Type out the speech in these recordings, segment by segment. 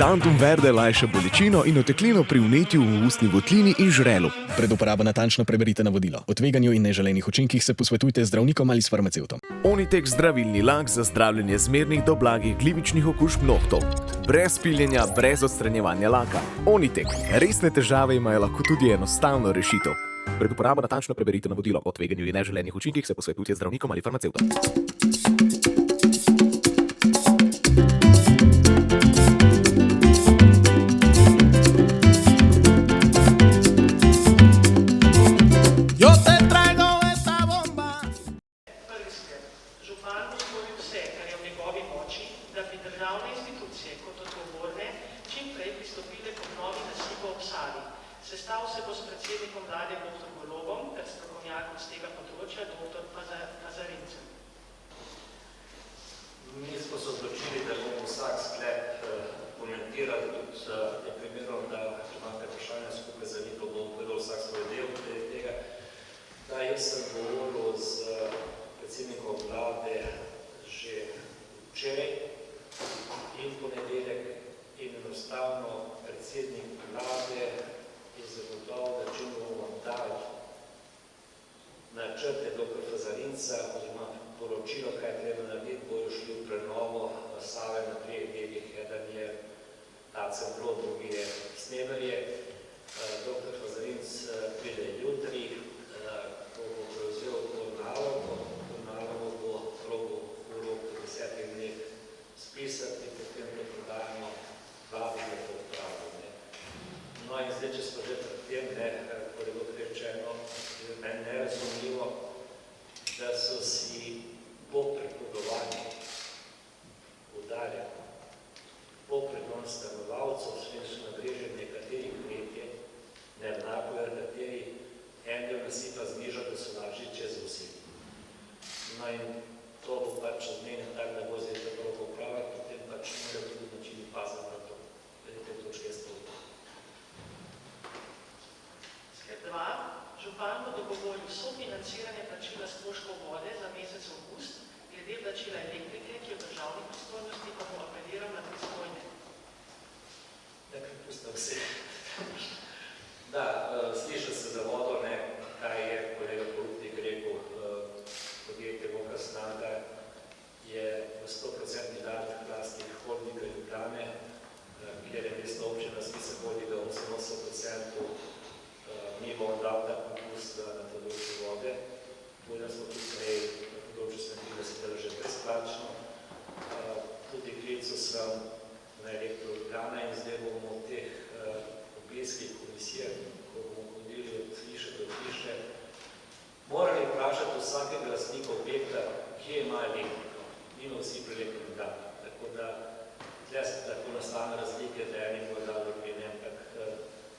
Santum Verde lajša bolečino in oteklino pri vnetju v ustni votlini in žrelu. Pred uporabo natančno preberite navodilo. O tveganju in neželenih učinkih se posvetujte z zdravnikom ali s farmacevtom. Onitek zdravilni lak za zdravljenje zmernih do blagih glivičnih okužb nohtov. Brez piljenja, brez odstranjevanja laka. Onitek. Resne težave imajo lahko tudi enostavno rešitev. Pred uporabo natančno preberite navodilo. O tveganju in neželenih učinkih se posvetujte z zdravnikom ali farmacevtom. Državne institucije kot odgovorne čim prej pristopile k obnovi nasipa ob Savi. Sestal se bo s predsednikom vlade dr. Golobom ter strokovnjakom z tega področja dr. Pazarincem. Mi smo se odločili, da bomo vsak sklep komentirali, tudi je primerno, da imate vprašanja skupaj za njih, pa bomo povedal vsak svoj del tega. Da, jaz sem govoril z predsednikom vlade že včeraj in v ponedeljek in enostavno predsednik vlade je zagotovo, da čim bomo dali načrte dr. Fazarinca oziroma poročilo, kaj treba narediti, bojo šli v prenovo Save na 3 delih. Eden je Tacen-Brod, drugi je Sneberje. Dr. Fazarinc pride jutri, ko bo prevzel to nalogo. To nalogo bo probil v roku 10 dneh spisati in potem to prodajamo vladi za to odpravljanje. No in zdaj, če smo že pred tem, kot je bilo rečeno, je meni nerazumljivo, da so si po prehodovanju udarjali po pregon stanovalcev, s tem so nabrežili nekaterih kmetje, ne enako, kateri en del nasipa znižal, da so lažji čez vsi. No in to bo pač odmenjen tak, da bo zdaj tako popraviti, potem pač morajo tudi načini paziti na to. Te točke ste v to. Sklep 2. Župan bo dogovoril sofinanciranje plačila stroškov vode za mesec avgust, glede plačila elektrike, ki je v državni pristojnosti, pa bo apeliral na pristojne. Nekaj pustam vse. Da, slišal se za vodo, kaj je kolega Polutnik rekel, podjetje Mokra Snaga je v 100% lastnih Holdinga Ljubljane, kjer je mestna občina spisa Holdinga 88%, mi bomo dal ta popust na področju vode. Povedali smo tudi prej, na področju smetine se dela že brezplačno. Tudi klical sem na Elektro Ljubljana in zdaj bomo v teh obeskih komisijah, ko bomo hodili od hiše do hiše, morali vprašati vsakega lastnika objekta, kje ima elektriko. Nima vsi prilepljeni dan. Tako da tle se tako nastane razlike, da eni bojo dali drugi, ampak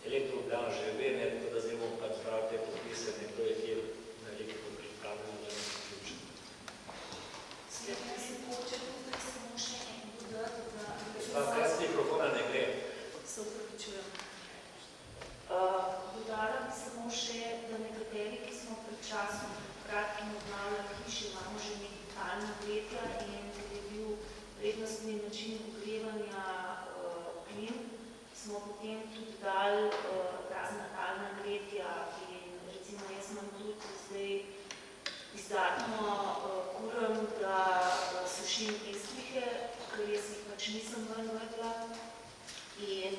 Elektro Ljubljana že ve, tako da zdaj bomo pač zbrali te podpise, nekdo je kjer na elektriko pripravljeno, da ne zaključen. Sledno se poče tudi samo še en dodati, Pa brez mikrofona ne gre. Se upravičujem. Dodala bi samo še, da nekateri, ki smo pred časom kratkim obnavljali hiše, imamo že digitalna gretja in ker je bil prednostni način ogrevanja plin, smo potem tudi dali razna talna gretja in recimo jaz imam tudi zdaj izdatno kuram, da sušim estrihe, ker jaz jih pač nisem ven vrgla in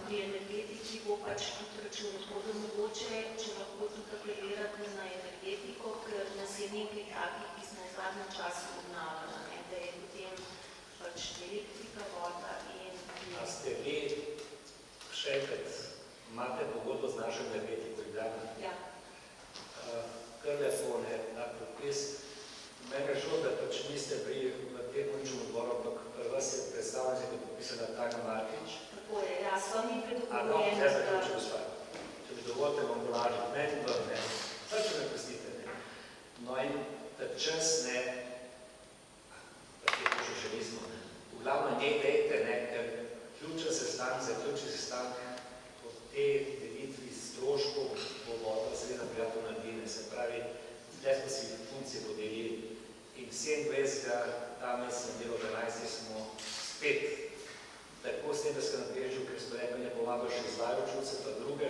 pri energetiki bo pač tudi račun, tako da mogoče, če lahko tudi apelirate na energetiko, ker nas je nekaj takih, ki smo v zadnjem času obnavljali, da je potem pač elektrika, voda in... A ste vi še enkrat, imate pogodbo z našo energetiko Ljubljana? Ja. Telefone, na podpis. Mene žal, da pač niste bili v tem končnem odboru, ampak pri vas je predstavljen, da je podpisana Tanja Markič. Tako je, ja, sva mi predogovorjeni. No, zdaj zaključim, gospod. Če mi dovolite, bom dolažil. Meni vam ne. Zdaj, če me pustite, ne. No in ta čas, ne, pa te to še nismo. V glavno ne dejte, ne, ker ključen sestanek, zaključen sestanek od te delitvi stroškov bo voda seveda prijatelj na dine. Se pravi, zdaj smo si funkcije podelili in 27. tam sem delal 12. smo spet tako Steberskem nabrežju, ker smo rekli, ne pomaga še iz Lajočevce, pa druge,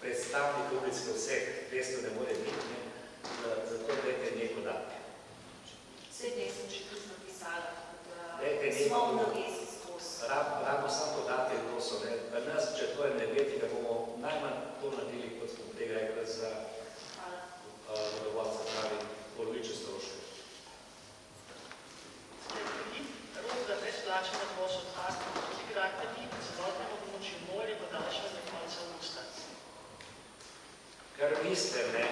predstavnik ulice vseh 200 ne more biti, zato dajte nekaj podatke. Vse ne sem še tudi napisala, Dajte da smo v nekaj, navezi skozi. Rabimo samo podatke, to so, pri nas, če to je energetika, bomo najmanj to naredili, kot smo tega rekli, za vodovodce, pravi polovične stroške. Rok za brezplačen odvoz odpadkov proti gradbeni na celotnem območju Mol je podaljšan do konca avgusta. Kar mislite,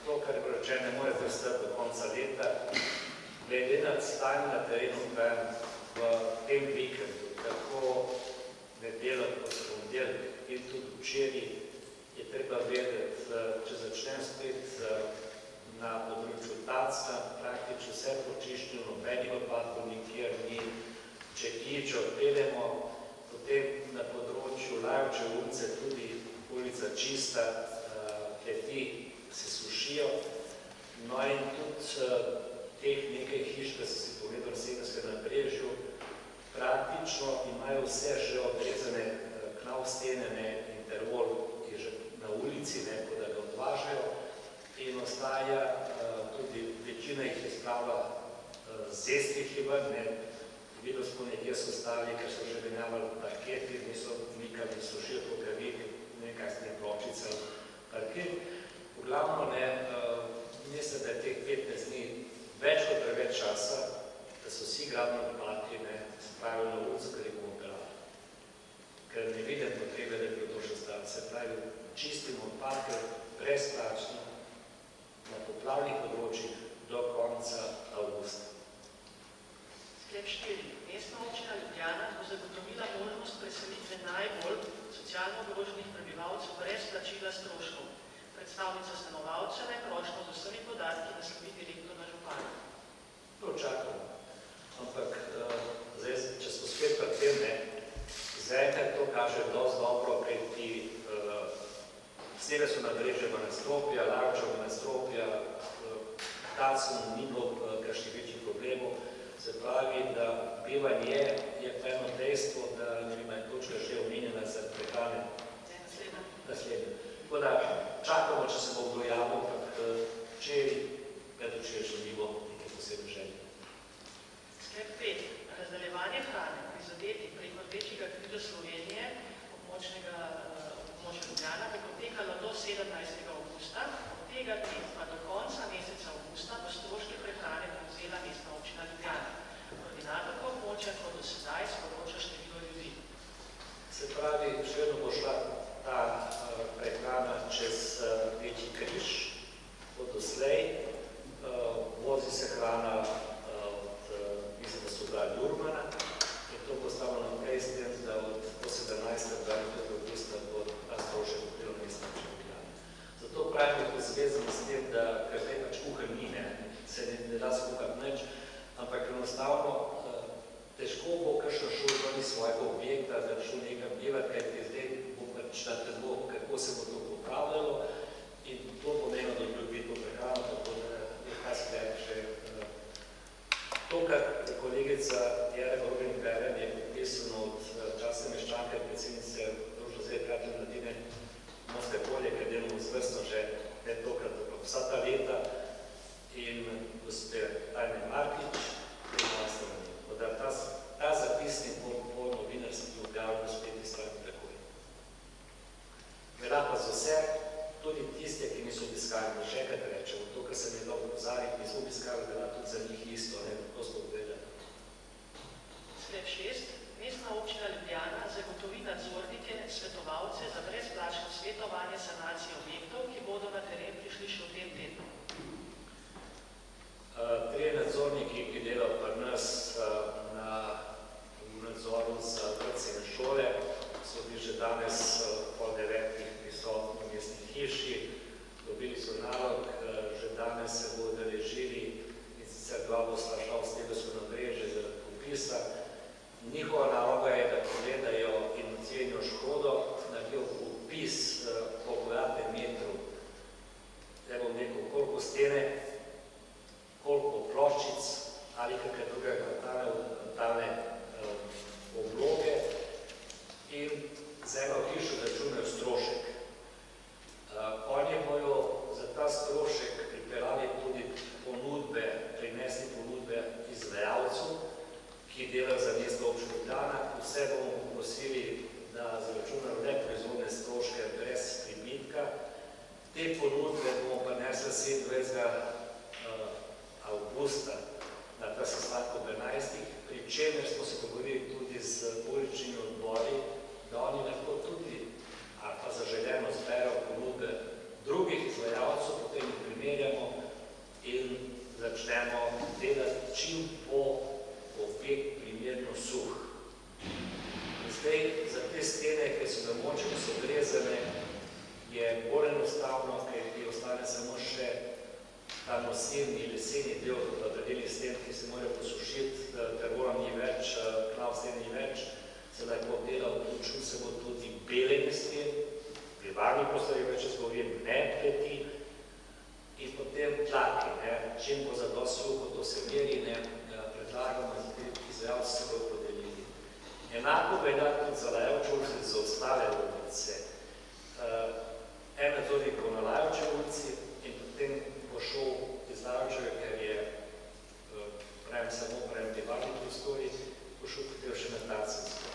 to, kar je rečeno, ne morete ostati do konca leta, glede na stanje na terenu v tem vikendu, tako nedeljo kot ponedeljek in tudi včeraj, je treba vedeti, če začnem spet na področju Tacka, praktično vse počiščeno, nobenih odpadkov nikjer ni, če kičo odpeljemo, potem na področju Lajočeve ulice tudi ulica čista, kleti se sušijo, no in tudi teh nekaj hiš, ki so si pogledali v Steberskem nabrežju, praktično imajo vse že odrezane knav stene, interval je že na ulici, ko da ga odvažajo in ostaja tudi večina jih je spravila zestrih je ven, videli smo nekje so ostali, ker so že menjavali parketi, niso mikali, sušili po kraviti, nekaj pločice parkir. V glavno mislim, da je teh 15 dni več kot preveč časa, da so vsi gradni odpadki spravili na ulico, ker jih bomo pelali. Ker ne vidim potrebe, da bi to še stalo. Se pravi, čistimo odpadke brezplačno na poplavnih področjih do konca avgusta. Sklep 4. Mestna občina Ljubljana bo zagotovila možnost preselitve najbolj socialno ogroženih prebivalcev brez plačila stroškov. Predstavnica stanovalca naj prošnjo z vsemi podatki naslovi direktno na župana. To čakamo. Ampak, zdaj, če smo spet pri tem, zaenkrat to kaže dosti dobro, kajti Steberskom nabrežju nadstropja, Lajočevo nadstropja, Tacen ni bilo kakšnih večjih problemov. Se pravi, da bivanje je pa eno dejstvo, da ne vem, je točka že omenjena za prehrane. Naslednja. Tako da čakamo, če se bo kdo javil, ampak včeraj še ni bilo nekaj posebej želje. Sklep 5. Razdaljevanje hrane prizadeti preko Rdečega križa Slovenije, območja Ljubljana, bo potekalo do 17. avgusta, od tega dne pa do konca meseca avgusta bo stroške prehrane prevzela Mestna občina Ljubljana. Koordinatorka območja kot do sedaj sporoča število ljudi. Se pravi, še vedno bo šla ta prehrana čez Rdeči križ, od doslej, vozi se hrana od, mislim, da so bila Ljurmana, in to bo ostalo naprej s tem, da od 17. avgusta bo ta strošek pokrila Mestna občina Ljubljana. Zato pravim, da je zvezano s tem, da ker zdaj pač kuhar ni, se ne da skuhati nič, ampak enostavno težko bo kakšno šel ven iz svojega objekta, da bi šel nekam bivati, kajti zdaj bo pač na telo, kako se bo to popravljalo in to pomeni, da ljubi to prehrano, tako da je ta sklep še. To, kar je kolegica Jara Gorgan-Beren je podpisano od časne meščanke, predsednice Društva Zveze prijateljev mladine Moste Polje, ker delamo izvrstno že ne tokrat, ampak vsa ta leta in gospe Tajne Markič, in ostalo. Da ta zapisnik bo novinarski objavljen na spletni strani takoj. Velja pa za vse, tudi tiste, ki niso obiskali, še enkrat rečemo, to, kar se mi je dobro pozariti, niso obiskali, velja tudi za njih isto, kako smo gledali. Sklep 6. Mestna občina Ljubljana zagotovi nadzornike, svetovalce za brezplačno svetovanje sanacije objektov, ki bodo na teren prišli še v tem tednu. Trije nadzorniki, ki delajo pri nas v nadzoru za vrtce in šole, so bili že danes pol 9 prisotni v mestni hiši, dobili so nalog, že danes se bodo udeležili in sicer dva bosta šla v Stebersko nabrežje zaradi popisa. Njihova naloga je, da pogledajo in ocenijo škodo, naredijo popis po kvadratnem metru. Zdaj bom rekel, koliko avgusta na ta sestanek ob 11. Pri čemer smo se pogovorili tudi z uličnimi odbori, da oni lahko tudi ali pa zaželeno zberajo ponudbe drugih izvajalcev, potem jih primerjamo in začnemo delati, čim bo objekt primerno suh. Zdaj, za te stene, ki so namočene, so brezane, je bolj enostavno, ker ostane samo še ta nosirni leseni del predeli sten, ki se morajo posušiti, tervola ni več, knav sten ni več, se lahko dela, vključil se bo tudi beleni sten, privarni prostori več, če zgovim, ne pleti, in potem tlaki, čim bo za dosti suho, to se meri, predlagamo, izvajalci se bojo podelili. Enako velja tudi za Lajevče ulice, za ostale ulice. En nadzornik na Lajevče ulici in potem bo šel iz Lajevčeve, ker je samo bivalni prostori, bo šel potem še na Tacensko.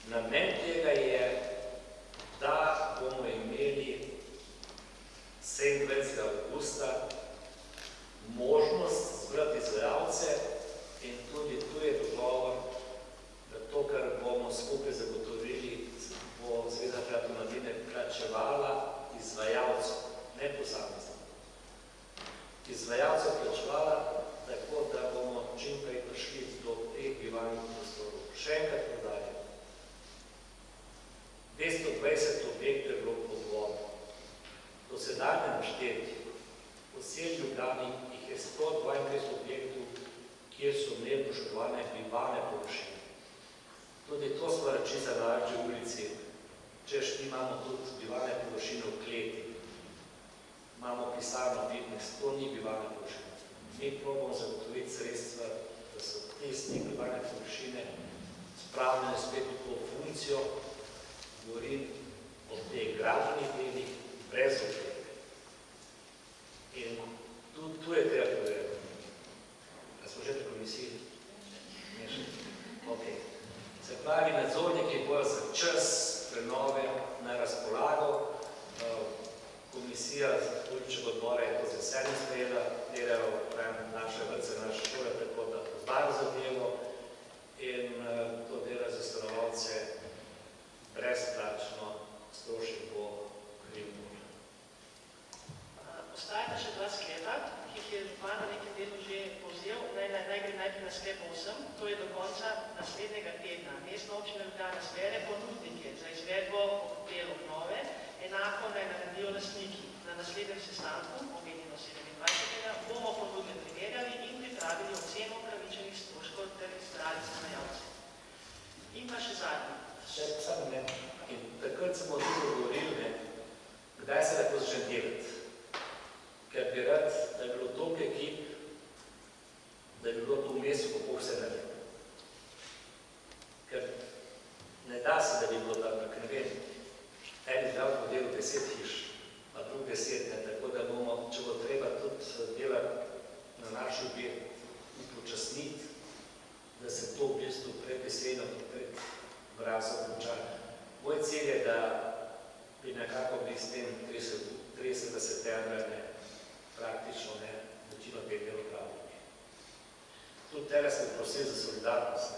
Namen tega je, da bomo imeli 27. avgusta možnost zbrati izvajalce in tudi tu je dogovor, da to, kar bomo skupaj zagotovili, bo Zveza prijateljev mladine plačevala izvajalcev, ne posamezno. Izvajalcev plačevala tako, da bomo čim prej prišli do teh bivalnih prostorov. Še enkrat podarjam, 220 objektov je bilo pod vodo. Do sedanje našteti, v vsej Ljubljani jih je 122 objektov, kjer so imeli poškodovane bivalne površine. Tudi to smo reči za Lajevče ulici, češ imamo tudi bivalne površine v kleti. Imamo pisarno, fitness, to ni bivalne površine. Mi probamo zagotoviti sredstva, da so te bivalne površine spravljene spet v to funkcijo, govorim o teh gradbenih delih, brez opreme. In tu je treba povedati. A smo že pri komisiji? Ne še? Ok. Se pravi, nadzorniki bojo za čas prenove na razpolago. Komisija uličnega odbora je to z veseljem sprejela, delajo naše vrtce, naše šole, tako da poznajo zadevo in to dela za stanovalce brezplačno, strošek bo kriv. Ostajata še dva sklepa, ki jih je župan na nekem delu že povzel. Naj gre najprej na sklep 8, to je do konca naslednjega tedna. Mestna občina Ljubljana zbere ponudnike za izvedbo del obnove, enako naj naredijo lastniki. Na naslednjem sestanku, omenjeno 27. bomo ponudbe primerjali in pripravili oceno upravičenih stroškov ter izbrali izvajalce. In pa še zadnji. Samo ne. In takrat smo tudi govorili, kdaj se lahko začne delati. Ker bi rad, da je bilo toliko ekip, da je bilo to v mestu, kako vse naredilo. Ker ne da se, da bi bilo tam, ker ne vem, en izdelal po delu 10 hiš, pa drug 10, tako da bomo, če bo treba tudi delati na naš objekt, upočasniti, da se to v bistvu predpiseno pred mrazom končali. Moj cilj je, da bi nekako bili s tem 30. septembra praktično večino teh delov pravili. Tudi teraz smo prosili za solidarnost.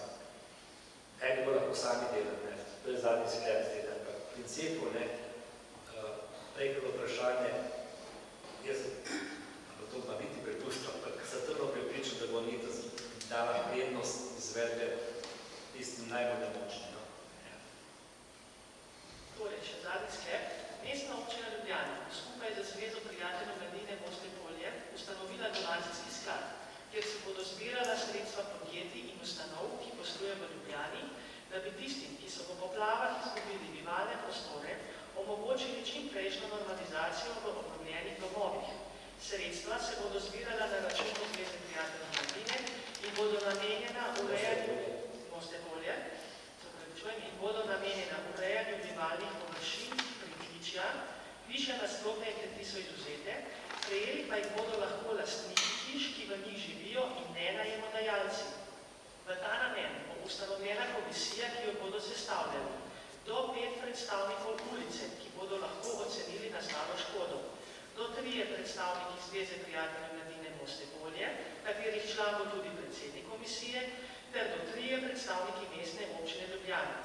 Eni bo lahko sami delati, to je zadnji sklep tega. V principu, prej kot vprašanje, jaz to ima biti prepustno, ampak sem trdno prepričan, da bo Anita dala prednost izvedbe tistim najbolj nemočnim. Torej, še zadnji sklep. Mestna občina Ljubljana skupaj za Zvezo prijateljev mladine Moste Polje ustanovila donacijski sklad, kjer se bodo zbirala sredstva podjetij in ustanov, ki poslujejo v Ljubljani, da bi tistim, ki so v poplavah izgubili bivalne prostore, omogočili čim prejšnjo normalizacijo v obnovljenih domovih. Sredstva se bodo zbirala na računu Zveze prijateljev mladine in bodo namenjena urejanju Moste Polje, in bodo namenjena urejanju bivalnih površin, pritličja, višje nadstropne kleti so izvzete, prejeli pa jih bodo lahko lastniki hiš, ki v njih živijo in ne najemodajalci. V ta namen bo ustanovljena komisija, ki jo bodo sestavljali. Do 5 predstavnikov ulice, ki bodo lahko ocenili nastalo škodo. Do 3 predstavniki Zveze prijateljev mladine Moste bo tudi predsednik komisije ter do 3 predstavniki mestne občine Ljubljana.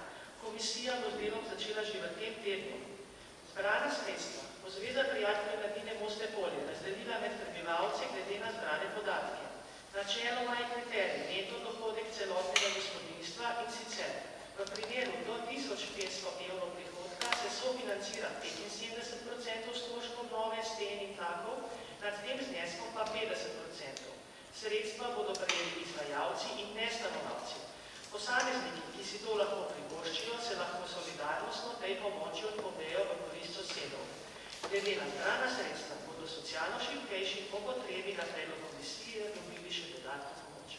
Komisija bo z delom začela že v tem tednu. Zbrana sredstva bo Zveza prijateljev mladine Moste-Polje razdelila med prebivalce glede na zbrane podatke. Načeloma je kriterij neto dohodek celotnega gospodinjstva in sicer v primeru do 1500 evrov prihodka se sofinancira 75% stroškov obnove sten in tlakov, nad tem zneskom pa 50%. Sredstva bodo prejeli izvajalci in ne stanovalci. Posamezniki, ki si to lahko privoščijo, se lahko solidarnostno tej pomoči odpovejo v korist sosedov. Glede na zbrana sredstva bodo socialno šibkejši po potrebi na predlog komisije dobili še dodatno pomoč.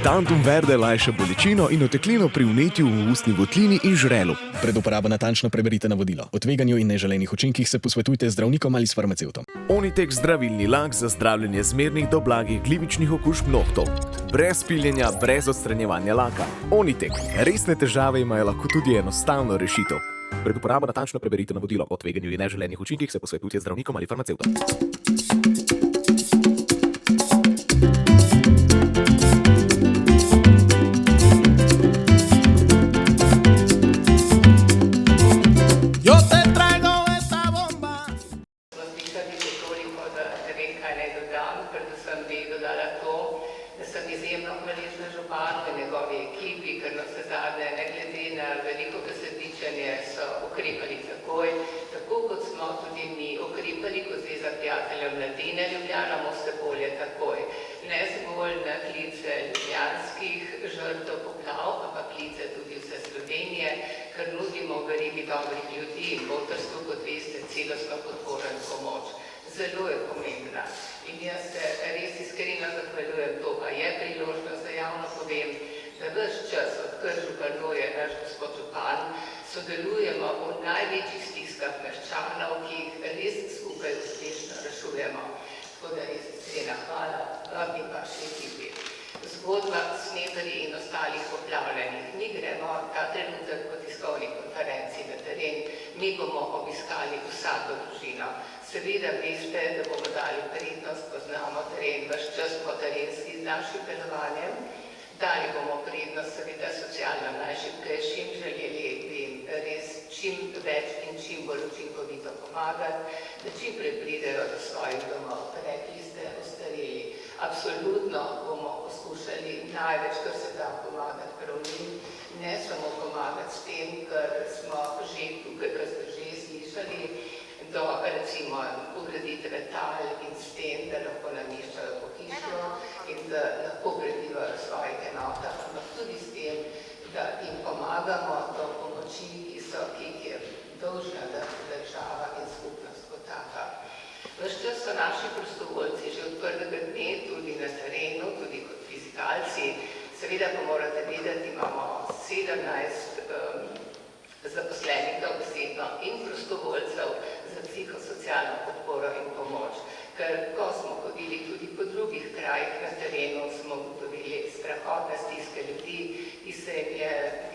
Tantum verde lajša bolečino in oteklino pri vnetju v ustni votlini in žrelu. Pred uporabo natančno preberite navodilo. O tveganju in neželenih učinkih se posvetujte z zdravnikom ali s farmacevtom. Onitek zdravilni lak za zdravljenje zmernih do blagih glivičnih okužb nohtov. Brez piljenja, brez odstranjevanja laka. Onitek. Resne težave imajo lahko tudi enostavno rešitev. Pred uporabo natančno preberite navodilo. O tveganju in neželenih učinkih se posvetujte z zdravnikom ali farmacevtom. Izjemno hvaležna županu in njegovi ekipi, ker na vse zadnje, ne glede na veliko besedičenje, so ukrepali takoj, tako kot smo tudi mi ukrepali kot Zveza prijateljev mladine Ljubljana Moste-Polje takoj. Ne zgolj na klice ljubljanskih žrtev poplav, ampak klice tudi vse Slovenije, ker nudimo verigi dobrih ljudi in botrstvu, kot veste, celostno podporo in pomoč. Zelo je pomembna. In jaz se res iskreno zahvaljujem, to pa je priložnost, da javno povem, da ves čas, odkar županuje naš gospod župan, sodelujemo v največjih stiskah meščanov, ki jih res skupaj uspešno rešujemo. Tako da res iskrena hvala vam in vaši ekipi. Zgodba Smederji in ostalih poplavljenih. Mi gremo ta trenutek po tiskovni konferenci na teren, mi bomo obiskali vsako družino. Seveda veste, da bomo dali prednost, poznamo teren, vaš čas po terenski z našim delovanjem. Dali bomo prednost seveda socialno najšibkejšim, želeli bi jim res čim več in čim bolj učinkovito pomagati, da čim prej pridejo do svojih domov. Rekli ste, ostareli. Absolutno bomo poskušali največ, kar se da pomagati prav njim, ne samo pomagati s tem, kar smo že tukaj, kar ste že slišali, do recimo ugraditve tal in sten, da lahko namiščajo po hišo in da lahko prebivajo v svojih enotah, ampak tudi s tem, da jim pomagamo do pomoči, ki jih je dolžna država in skupnost kot taka. Ves čas so naši prostovoljci že od prvega dne tudi na terenu, tudi kot fizikalci. Seveda pa morate vedeti, imamo 17 zaposlenih dobesedno in prostovoljcev za psihosocialno podporo in pomoč. Ker ko smo hodili tudi po drugih krajih na terenu, smo ugotovili strahotne stiske ljudi,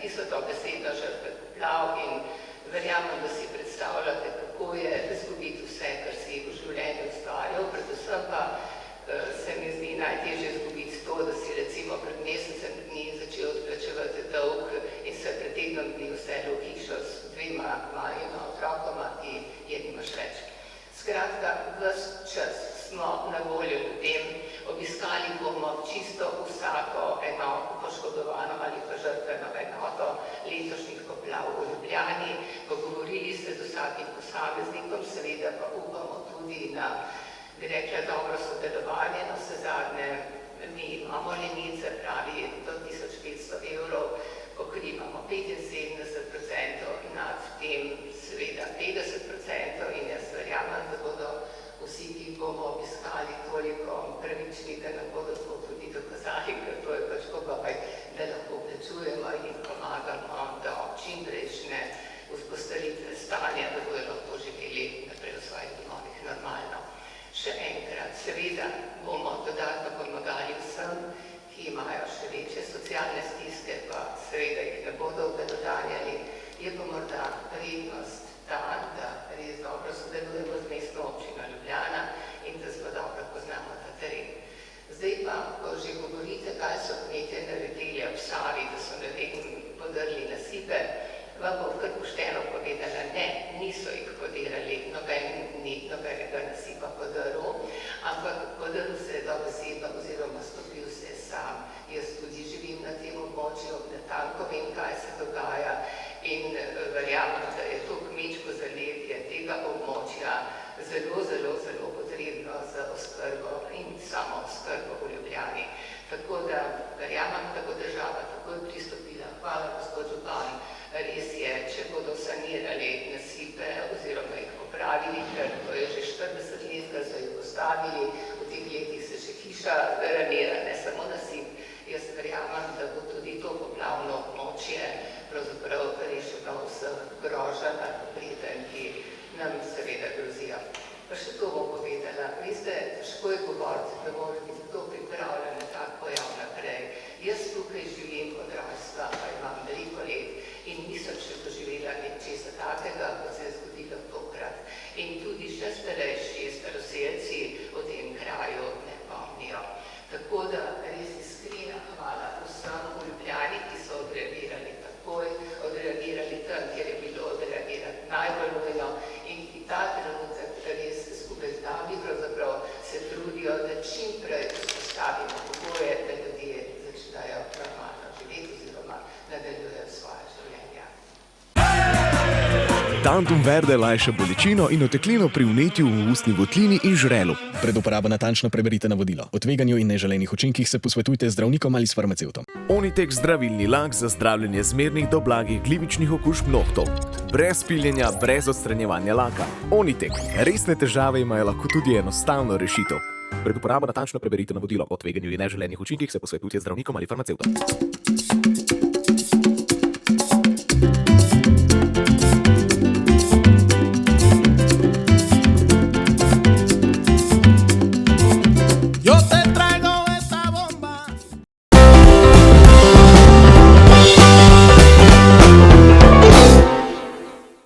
ki so dobesedno žrtve poplav in verjamem, da si predstavljate, kako je izgubiti vse, kar si v življenju ustvarjal. Predvsem pa se mi zdi najtežje izgubiti to, da si recimo pred mesecem dni začel odplačevati dolg in se pred tednom dni vselil v hišo s 2 malima otrokoma, ki je nimaš več. Skratka, ves čas smo na voljo ljudem, obiskali bomo čisto vsako poškodovano ali pa žrtveno enoto letošnjih poplav v Ljubljani. Pogovorili se z vsakim posameznikom, seveda pa upamo tudi na, bi rekla, dobro sodelovanje. Na vse zadnje mi imamo limit, se pravi do 1500 evrov, pokrivamo 75%, nad tem seveda 50% in jaz verjamem, da bodo vsi, ki bomo obiskali, toliko pravični, da nam bodo to tudi dokazali, ker to je pač pogoj, da lahko plačujemo in pomagamo do čimprejšnje vzpostavitve stanja, da bodo lahko živeli naprej v svojih domovih normalno. Še enkrat, seveda bomo dodatno pomagali vsem, ki imajo še večje socialne stiske, pa seveda jih ne bodo obelodanjali. Je pa morda prednost ta, da res dobro sodelujemo z mestno občino Ljubljana in da zelo dobro poznamo ta teren. Vam bom kar pošteno povedala, ne, niso jih podirali, noben ni nobenega nasipa podaril, ampak podaril se je dobesedno oziroma stopil se je sam. Jaz tudi živim na tem območju, natanko vem, kaj se dogaja in verjamem, da je to kmečko zaletje tega območja zelo, zelo, zelo potrebno za oskrbo in samo oskrbo v Ljubljani. Tako da verjamem, da bo država takoj pristopila. Hvala, gospod župan. Res je, če bodo sanirali nasipe oziroma jih popravili, ker to je že 40 let, kar so jih postavili, v teh letih se še hiša ranira, ne samo nasip. Jaz verjamem, da bo tudi to poplavno območje pravzaprav rešeno vseh groženj ali preden, ki nam seveda grozijo. Pa še to bom povedala. Veste, težko je govoriti, da mora biti to pripravljeno na tak pojav naprej. Jaz tukaj živim od rojstva, pa imam veliko let in nisem še doživela nečesa takega, kot se je zgodilo tokrat. In tudi še starejši staroselci v tem kraju ne pomnijo. Tako da res iskrena hvala vsem v Ljubljani, ki so odreagirali takoj, odreagirali tam, kjer je bilo odreagirati najbolj nujno in ki ta trenutek res skupaj z nami pravzaprav se trudijo, da čim prej vzpostavimo pogoje, da ljudje začnejo normalno živeti oziroma nadaljujejo svoje življenja. Tantum verde lajša bolečino in oteklino pri vnetju v ustni votlini in žrelu. Pred uporabo natančno preberite navodilo. O tveganju in neželenih učinkih se posvetujte z zdravnikom ali s farmacevtom. Onitek zdravilni lak za zdravljenje zmernih do blagih glivičnih okužb nohtov. Brez piljenja, brez odstranjevanja laka. Onitek. Resne težave imajo lahko tudi enostavno rešitev. Pred uporabo natančno preberite navodilo. O tveganju in neželenih učinkih se posvetujte z zdravnikom ali farmacevtom.